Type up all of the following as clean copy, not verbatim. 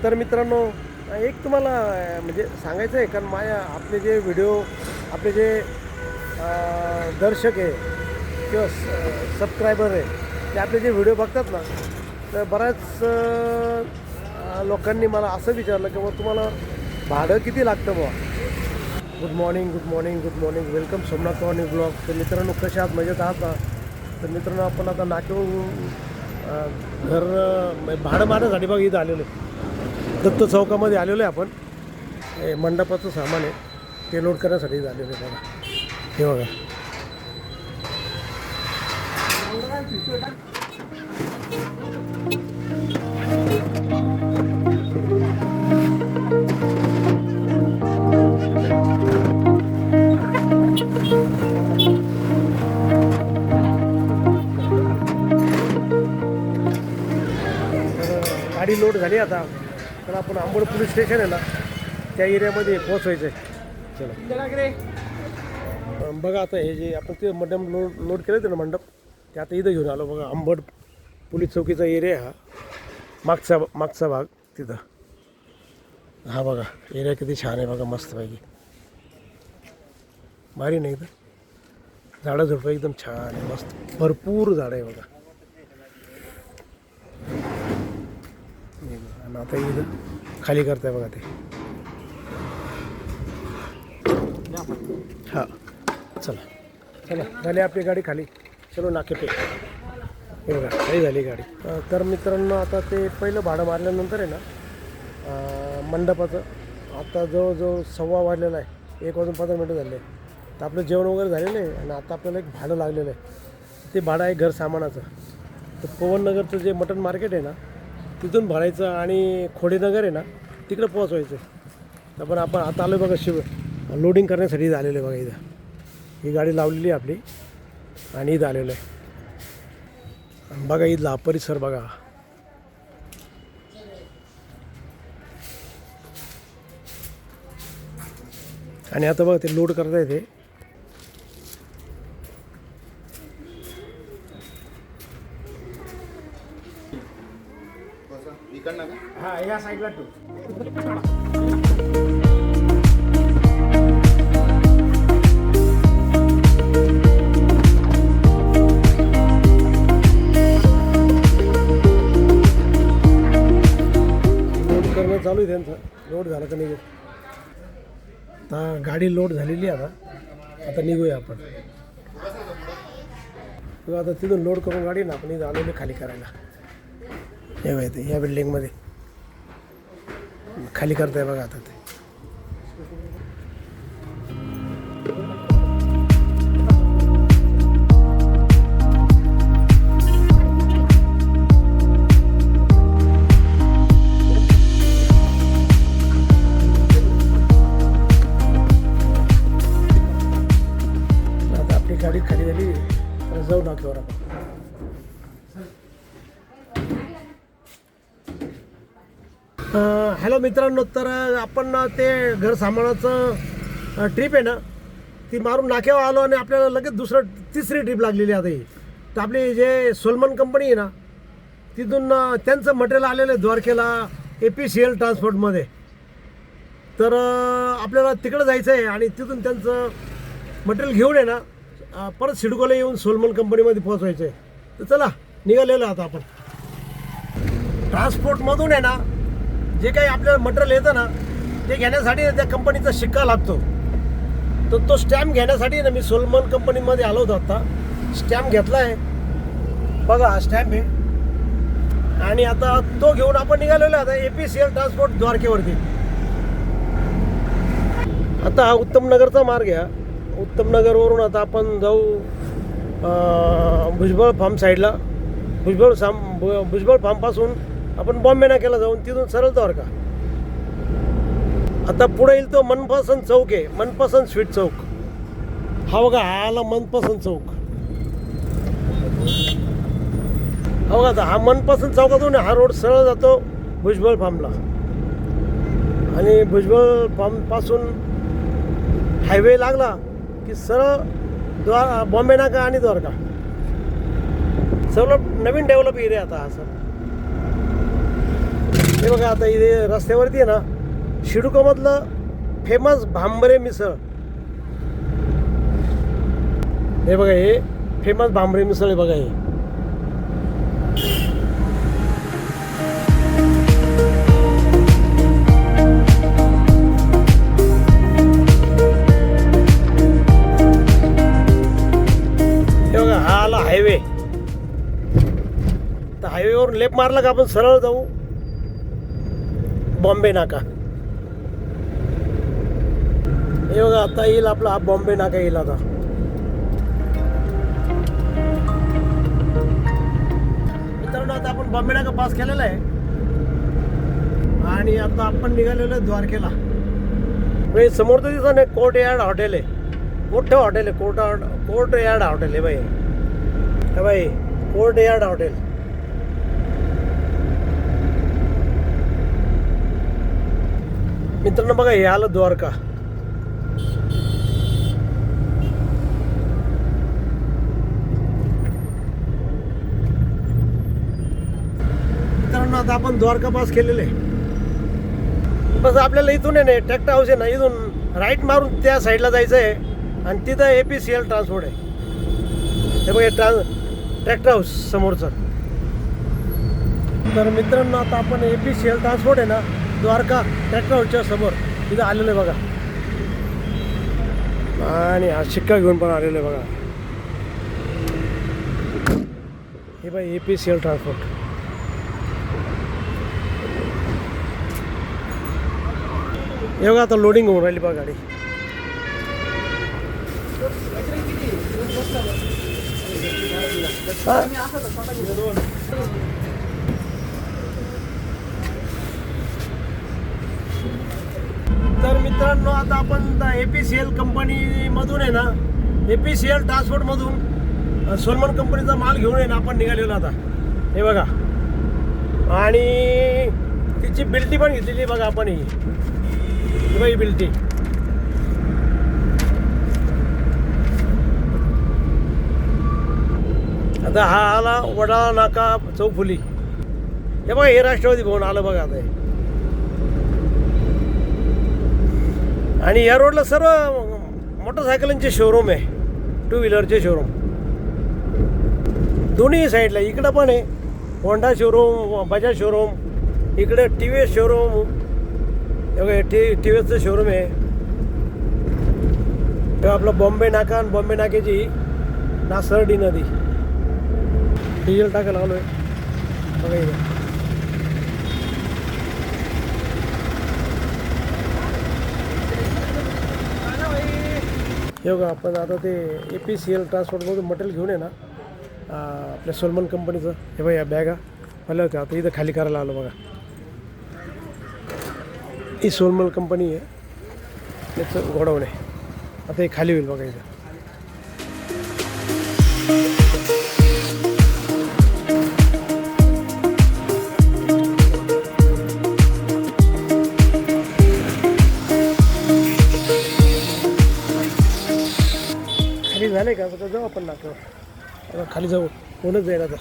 तर मित्रांनो, एक तुम्हाला म्हणजे सांगायचं आहे, कारण आपले जे व्हिडिओ, आपले जे दर्शक आहे किंवा सबस्क्रायबर आहे, ते आपले जे व्हिडिओ बघतात ना, तर बऱ्याच लोकांनी मला असं विचारलं की मग तुम्हाला भाडं किती लागतं बुवा. Good morning, good morning, good morning. Welcome Somnath Pawar new blog. तर मित्रांनो, कसे आहात? मजेत आहात ना? तर मित्रांनो, आपण आता नाक्यावरून घर भाडं मारण्यासाठी बघा इथं आलेलो आहे. दत्त चौकामध्ये आलेलो आहे आपण. हे मंडपाचं सामान आहे, ते लोड करण्यासाठी आलेलो आहे बघा. हे बघा, गाडी लोड झाली आता. तर आपण आंबोड पोलीस स्टेशन आहे ना, त्या एरियामध्ये पोहोचवायचं आहे. चला बघा, आता हे जे आपण ते मंडप लोड केलं होतं ना, मंडप ते आता इथं घेऊन आलो बघा. आंबोड पोलीस चौकीचा एरिया हा, मागचा भाग तिथं. हा बघा, एरिया किती छान आहे बघा, मस्तपैकी भारी नाही. इथं झाडं झुडपं एकदम छान आहे, मस्त भरपूर झाडं आहे बघा. आणि आता इथं खाली करताय बघा ते. हां, चला चला, झाली आपली गाडी खाली. चलो नाके पे. हे बघा, खाली झाली गाडी. तर मित्रांनो, आता ते पहिलं भाडं मारल्यानंतर आहे ना, मंडपाचं आता जवळजवळ 1:15 वाजलेला आहे. 1 वाजून 15 मिनटं झाले. तर आपलं जेवण वगैरे झालेलं आहे आणि आता आपल्याला एक भाडं लागलेलं आहे. ते भाडं आहे घर सामानाचं. तर पवननगरचं जे मटन मार्केट आहे ना, तिथून भरायचं आणि खोडेनगर आहे ना, तिकडं पोहोचवायचं. तर पण आपण आता आलो बघा, लोडिंग करण्यासाठी आलेलं आहे बघा. इथं ही गाडी लावलेली आहे आपली आणि इथं आलेलं आहे. आणि बघा इथला परिसर बघा. आणि आता बघा ते लोड करता येते. हा, या साईडला टू. लोड करणं चालू आहे त्यांचं. लोड झालं का नाही? आता गाडी लोड झालेली आहे. आता निघूया आपण. किंवा आता तिथून लोड करून गाडी ना आपण इथं आलेली खाली करायला. हे माहिती, या बिल्डिंगमध्ये खाली करताय बघा आता ते. आता आपली गाडी खाली झाली, तर जाऊ नाक्यावर आपण. हॅलो मित्रांनो, तर आपण ते घर सामानाचं ट्रिप आहे ना, ती मारून नाक्यावर आलो आणि आपल्याला लगेच तिसरी ट्रिप लागलेली आता ही. तर आपली जे सोलमन कंपनी आहे ना, तिथून त्यांचं मटेरियल आलेलं आहे द्वारकेला APCL ट्रान्सपोर्टमध्ये. तर आपल्याला तिकडं जायचं आहे आणि तिथून त्यांचं मटेरियल घेऊन आहे ना, परत सिडकोला येऊन सोलमन कंपनीमध्ये पोहोचवायचं आहे. तर चला, निघालेलो आता आपण. ट्रान्सपोर्टमधून आहे ना, जे काही आपल्याला मटेरियल येतं ना, ते घेण्यासाठी त्या कंपनीचा शिक्का लागतो. तर तो स्टॅम्प घेण्यासाठी ना मी सोलमन कंपनीमध्ये आलो होतो. आता स्टॅम्प घेतला आहे बघा, हा स्टॅम्प आहे. आणि आता तो घेऊन आपण निघालेलो आता APCL ट्रान्सपोर्ट द्वारकेवरती. आता हा उत्तमनगरचा मार्ग आहे. उत्तमनगरवरून आता आपण जाऊ भुजबळ फार्म साईडला. भुजबळ फार्मपासून आपण बॉम्बे नाक्याला जाऊन तिथून सरळ द्वारका. आता पुढे येईल तो मनपसंत चौक आहे, मनपसंत स्वीट चौक. हा बघा, हा आला मनपसंत चौक. हा बघा, आता हा मनपसंत चौकातून हा रोड सरळ जातो भुजबळ फार्मला. आणि भुजबळ फार्मपासून हायवे लागला की सरळ बॉम्बे नाका आणि द्वारका. सगळं नवीन डेव्हलप एरिया आता हा सर. हे बघा आता इथे रस्त्यावरती आहे ना शिडूकामधलं फेमस भांबरे मिसळ. हे बघा हे फेमस भांबरे मिसळ आहे बघा हे. हा आला हायवे. तर हायवेवरून लेफ्ट मारला का आपण सरळ जाऊ बॉम्बे नाका. हे बघा आता येईल आपला हा बॉम्बे नाका येईल आता. मित्रांनो आता आपण बॉम्बे नाका पास केलेला आहे आणि आता आपण निघालेलो आहे द्वारकेला. म्हणजे समोर तर दिसत नाही कोर्ट यार्ड हॉटेल आहे. मोठं हॉटेल आहे कोर्ट यार्ड हॉटेल आहे बाई. हे बाई कोर्ट यार्ड हॉटेल. मित्रांनो बघा हे आलं द्वारका. मित्रांनो आता आपण द्वारका पास केलेले आहे. बस आपल्याला इथून आहे ना ट्रॅक्टर हाऊस आहे ना इथून राईट मारून त्या साईडला जायचं आहे आणि तिथं APCL ट्रान्सपोर्ट आहे. हे बघा ट्रॅक्टर हाऊस समोरचं. तर मित्रांनो आता आपण APCL ट्रान्सपोर्ट आहे ना द्वारका ट्रॅक्टर हाऊसच्या समोर तिथं आलेलो आहे बघा. आणि हा शिक्का घेऊन पण आलेलो आहे बघा. हे बघा APCL ट्रान्सपोर्ट. हे बघा आता लोडिंग होऊन राहिली बघा गाडी. तर मित्रांनो आता आपण APCL कंपनीमधून आहे ना APCL ट्रान्सपोर्टमधून सोलमन कंपनीचा माल घेऊन आहे ना आपण निघालेलो आता. हे बघा आणि तिची बिल्टी पण घेतलेली बघा आपण. ही बिल्टी. आता हा आला वडाळा नाका चौफुली. हे बघा हे राष्ट्रवादी भवन आलं बघा आता. आणि या रोडला सर्व मोटरसायकलांचे शोरूम आहे. 2 व्हीलरचे शोरूम दोन्ही साईडला. इकडं पण आहे होंडा शोरूम, बजाज शोरूम, इकडे TVS शोरूम. हे बघा TVSचं शोरूम आहे. तेव्हा आपलं बॉम्बे नाका आणि बॉम्बे नाक्याची नासर्डी नदी. डिझेल टाकायला आलो आहे बघा इथे. हे बघा आपण आता ते APCL ट्रान्सपोर्टमधून मटेरियल घेऊन आहे ना आपल्या सोलमन कंपनीचं. हे बघा या बॅगा आल्या होत्या आता इथं खाली करायला आलो बघा. ही सोलमन कंपनी आहे त्याचं गोडाऊन आहे. आता हे खाली होईल बघा इथं. खाली झालं आहे का आता जाऊ आपण नाक्यावर. खाली जाऊ कोणच जाईल आता.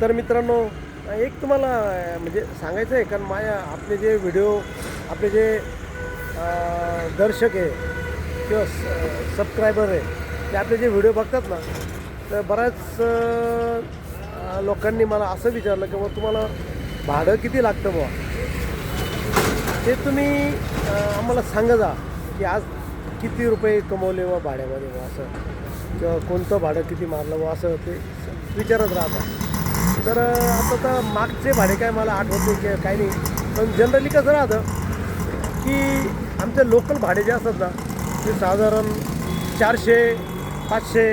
तर मित्रांनो एक तुम्हाला म्हणजे सांगायचं आहे कारण आपले जे व्हिडिओ आपले जे दर्शक आहे किंवा सबस्क्रायबर आहे ते आपले जे व्हिडिओ बघतात ना तर बऱ्याच लोकांनी मला असं विचारलं की मग तुम्हाला भाडं किती लागतं बुवा ते तुम्ही आम्हाला सांगा जा की आज किती रुपये कमवले व भाड्यामध्ये व असं किंवा कोणतं भाडं किती मारलं व असं ते विचारत राहतात. तर आता तर मागचे भाडे काय मला आठवत नाही की काही नाही पण जनरली कसं राहतं की आमचे लोकल भाडे जे असतात ना ते साधारण 400-500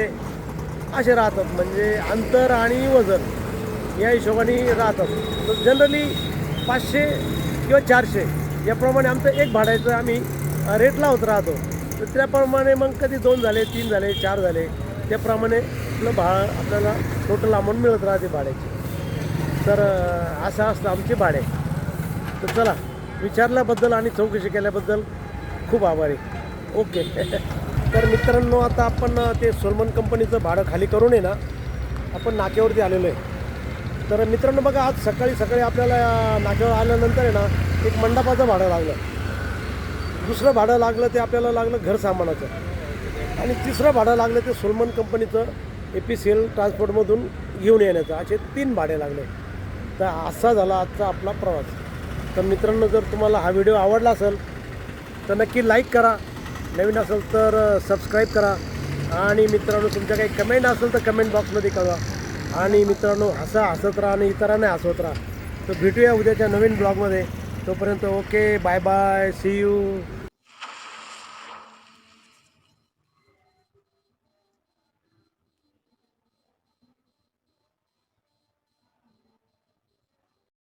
असे राहतात. म्हणजे अंतर आणि वजन या हिशोबाने राहतात. तर जनरली 500 किंवा 400 याप्रमाणे आमचं एक भाड्याचं आम्ही रेट लावत राहतो. तर त्याप्रमाणे मग कधी 2 झाले 3 झाले 4 झाले त्याप्रमाणे आपलं आपल्याला टोटल अमाऊंट मिळत राहते भाड्याची. तर असं असतं आमचे भाडे. तर चला विचारल्याबद्दल आणि चौकशी केल्याबद्दल खूप आभारी. ओके. तर मित्रांनो आता आपण ते सोलमन कंपनीचं भाडं खाली करून आहे ना आपण नाक्यावरती आलेलो आहे. तर मित्रांनो बघा, आज सकाळी सकाळी आपल्याला नाक्यावर आल्यानंतर आहे ना एक मंडपाचं भाडं लागलं, दुसरं भाडं लागलं ते आपल्याला लागलं घर सामानाचं, आणि तिसरं भाडं लागलं ते सोलमन कंपनीचं APCL ट्रान्सपोर्टमधून घेऊन येण्याचं. असे 3 भाडे लागले. तर असा झाला आजचा आपला प्रवास. तर मित्रांनो, जर तुम्हाला हा व्हिडिओ आवडला असेल तर नक्की लाईक करा, नवीन असेल तर सबस्क्राईब करा, आणि मित्रांनो तुमच्या काही कमेंट असेल तर कमेंट बॉक्समध्ये कळवा. आणि मित्रांनो, हसत राहा आणि इतरांना हसवत राहा. तर भेटूया उद्याच्या नवीन ब्लॉगमध्ये. तोपर्यंत okay, bye bye, see you.